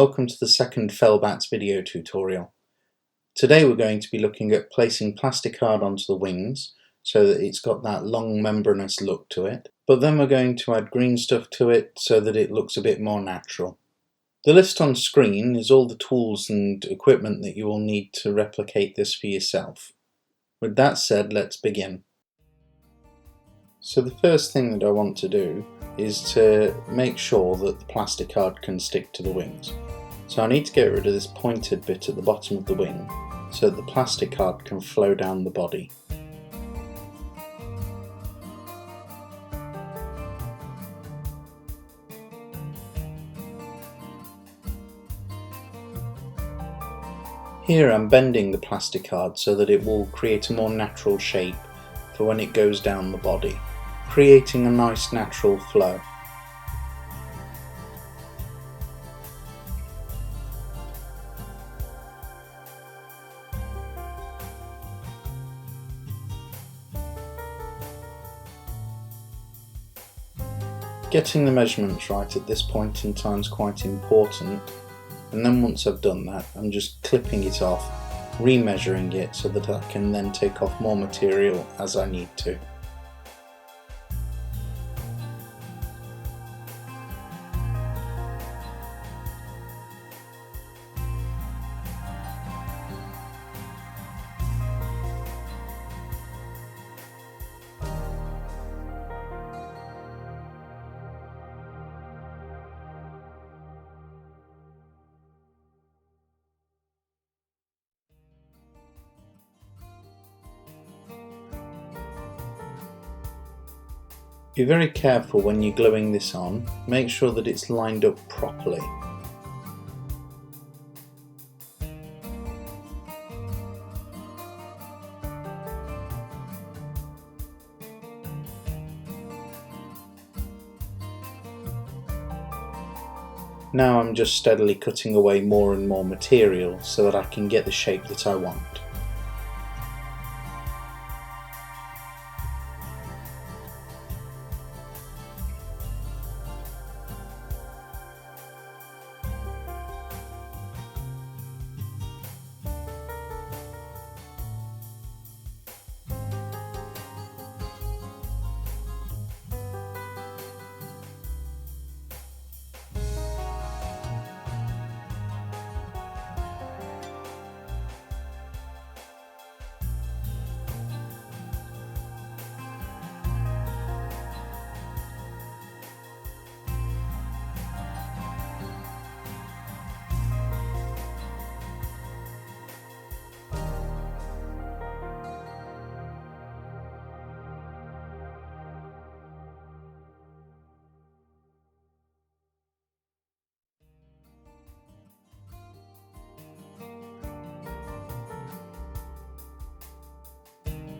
Welcome to the second Fellbats video tutorial. Today we're going to be looking at placing Plasticard onto the wings so that it's got that long membranous look to it, but then we're going to add green stuff to it so that it looks a bit more natural. The list on screen is all the tools and equipment that you will need to replicate this for yourself. With that said, let's begin. So the first thing that I want to do is to make sure that the Plasticard can stick to the wings. So I need to get rid of this pointed bit at the bottom of the wing so that the Plasticard can flow down the body. Here I'm bending the Plasticard so that it will create a more natural shape for when it goes down the body, creating a nice natural flow. Getting the measurements right at this point in time is quite important, and then once I've done that I'm just clipping it off, remeasuring it so that I can then take off more material as I need to. Be very careful when you're gluing this on, make sure that it's lined up properly. Now I'm just steadily cutting away more and more material so that I can get the shape that I want.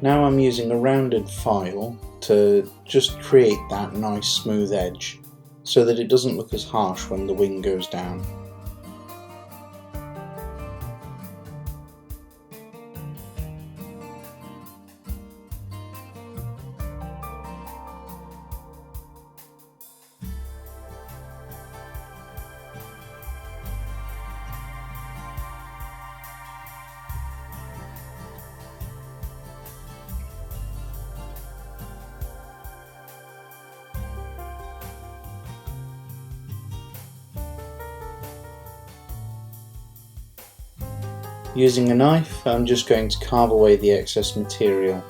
Now I'm using a rounded file to just create that nice smooth edge so that it doesn't look as harsh when the wing goes down. Using a knife, I'm just going to carve away the excess material.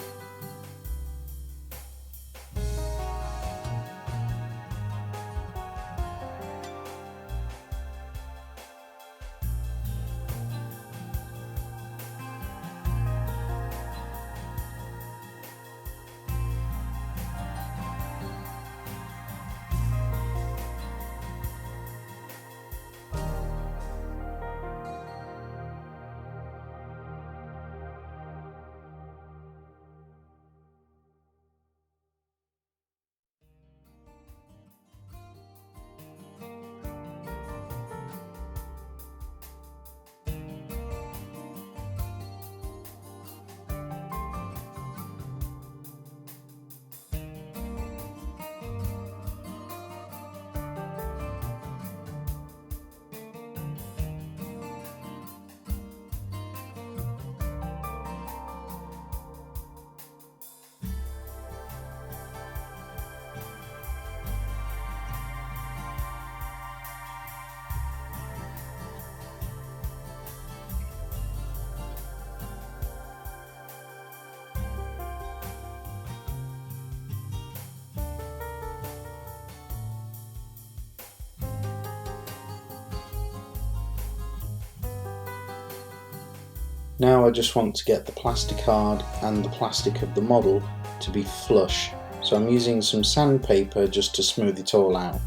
Now I just want to get the Plasticard and the plastic of the model to be flush, so I'm using some sandpaper just to smooth it all out.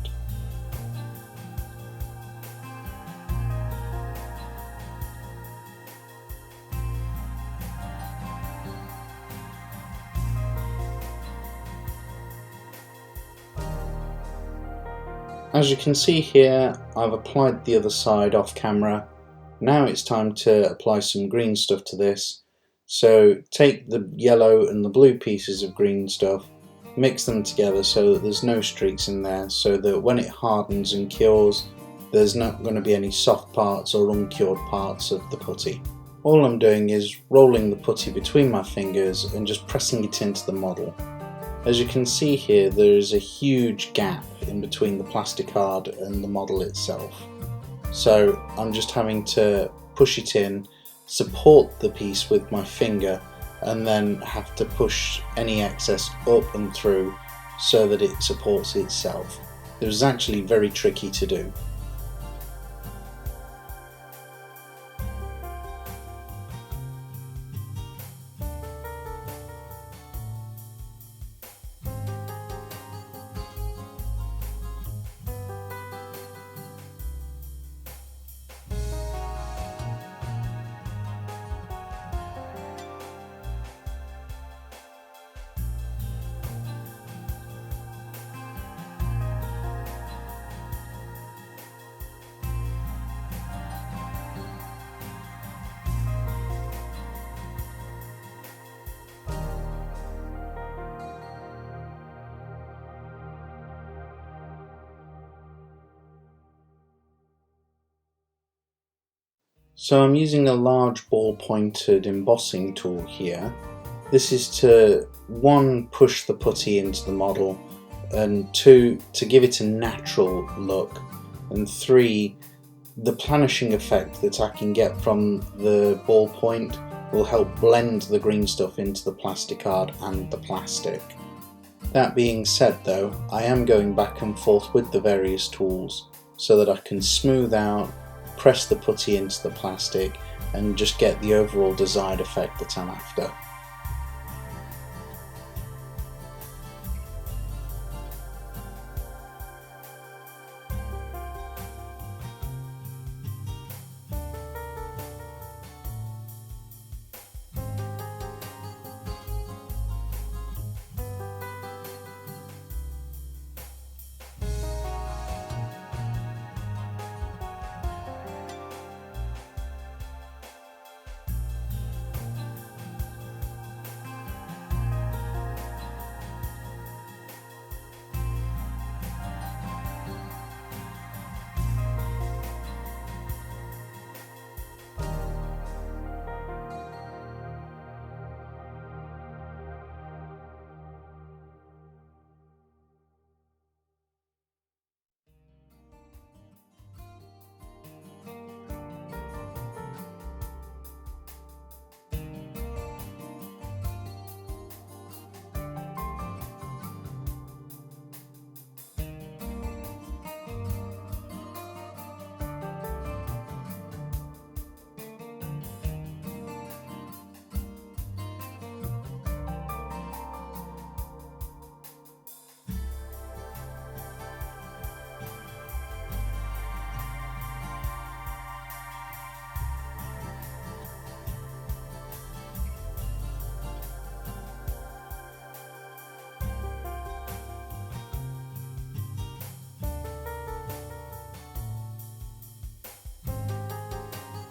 As you can see here, I've applied the other side off camera. Now it's time to apply some green stuff to this. So take the yellow and the blue pieces of green stuff, mix them together so that there's no streaks in there, so that when it hardens and cures, there's not going to be any soft parts or uncured parts of the putty. All I'm doing is rolling the putty between my fingers and just pressing it into the model. As you can see here, there is a huge gap in between the Plasticard and the model itself. So I'm just having to push it in, support the piece with my finger, and then have to push any excess up and through so that it supports itself. It was actually very tricky to do. So I'm using a large ball-pointed embossing tool here. This is to 1, push the putty into the model, and 2, to give it a natural look, and 3, the planishing effect that I can get from the ballpoint will help blend the green stuff into the Plasticard and the plastic. That being said though, I am going back and forth with the various tools so that I can smooth out, press the putty into the plastic, and just get the overall desired effect that I'm after.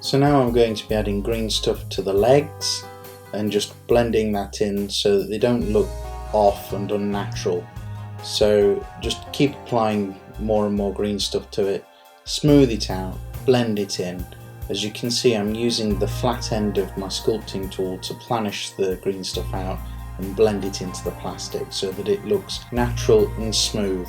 So now I'm going to be adding green stuff to the legs and just blending that in so that they don't look off and unnatural. So just keep applying more and more green stuff to it, smooth it out, blend it in. As you can see, I'm using the flat end of my sculpting tool to planish the green stuff out and blend it into the plastic so that it looks natural and smooth.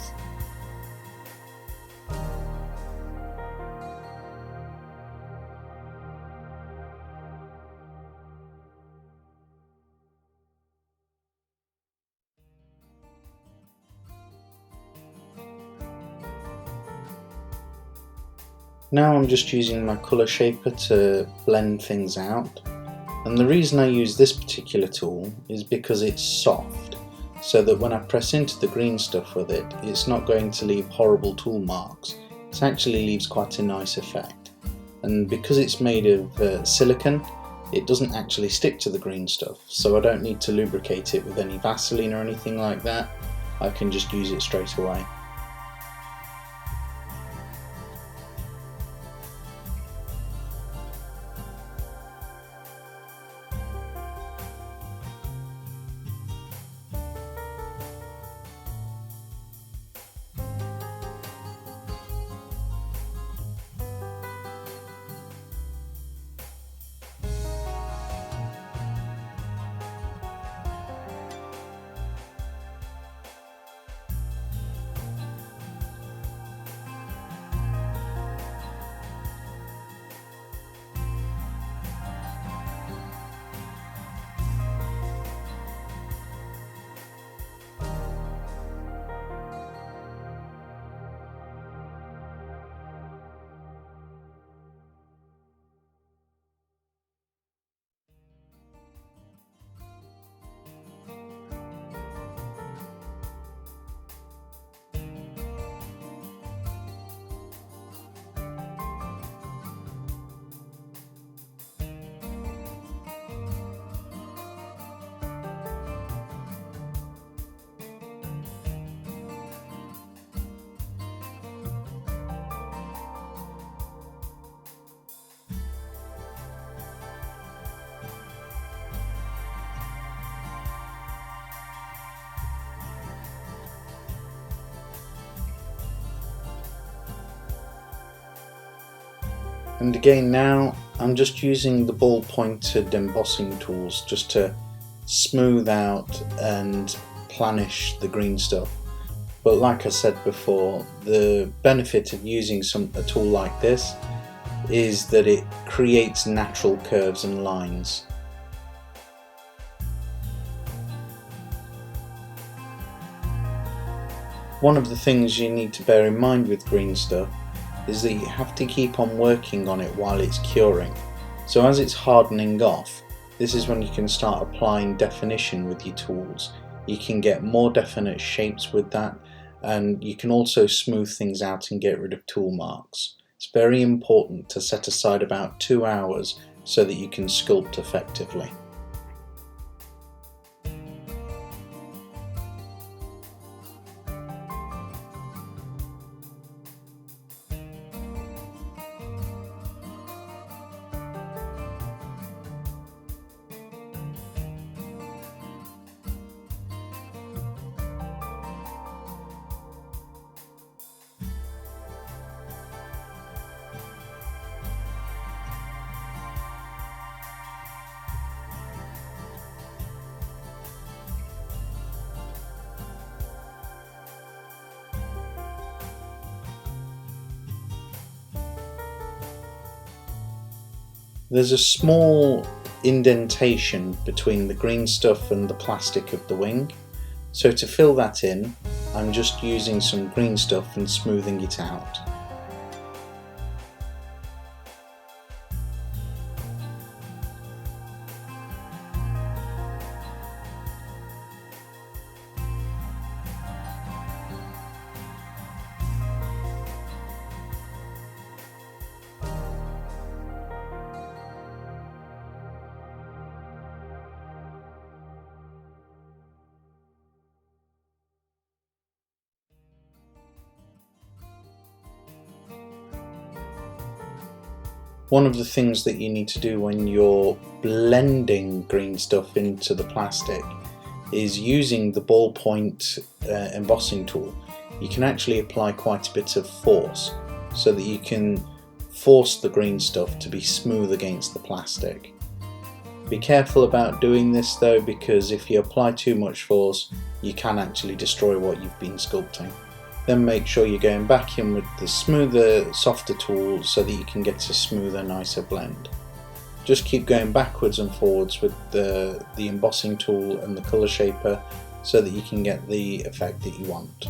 Now I'm just using my colour shaper to blend things out. And the reason I use this particular tool is because it's soft, so that when I press into the green stuff with it, it's not going to leave horrible tool marks. It actually leaves quite a nice effect. And because it's made of silicone, it doesn't actually stick to the green stuff, so I don't need to lubricate it with any Vaseline or anything like that. I can just use it straight away. And again, now I'm just using the ball pointed embossing tools just to smooth out and planish the green stuff. But like I said before, the benefit of using a tool like this is that it creates natural curves and lines. One of the things you need to bear in mind with green stuff is that you have to keep on working on it while it's curing. So as it's hardening off, this is when you can start applying definition with your tools. You can get more definite shapes with that, and you can also smooth things out and get rid of tool marks. It's very important to set aside about 2 hours so that you can sculpt effectively. There's a small indentation between the green stuff and the plastic of the wing, so to fill that in, I'm just using some green stuff and smoothing it out. One of the things that you need to do when you're blending green stuff into the plastic is using the ballpoint embossing tool. You can actually apply quite a bit of force so that you can force the green stuff to be smooth against the plastic. Be careful about doing this though, because if you apply too much force, you can actually destroy what you've been sculpting. Then make sure you're going back in with the smoother, softer tool so that you can get a smoother, nicer blend. Just keep going backwards and forwards with the embossing tool and the colour shaper so that you can get the effect that you want.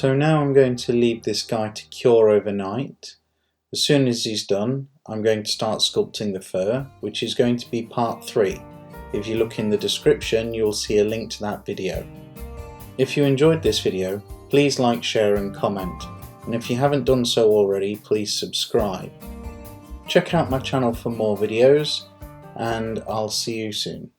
So now I'm going to leave this guy to cure overnight. As soon as he's done, I'm going to start sculpting the fur, which is going to be part 3. If you look in the description, you'll see a link to that video. If you enjoyed this video, please like, share and comment. And if you haven't done so already, please subscribe. Check out my channel for more videos, and I'll see you soon.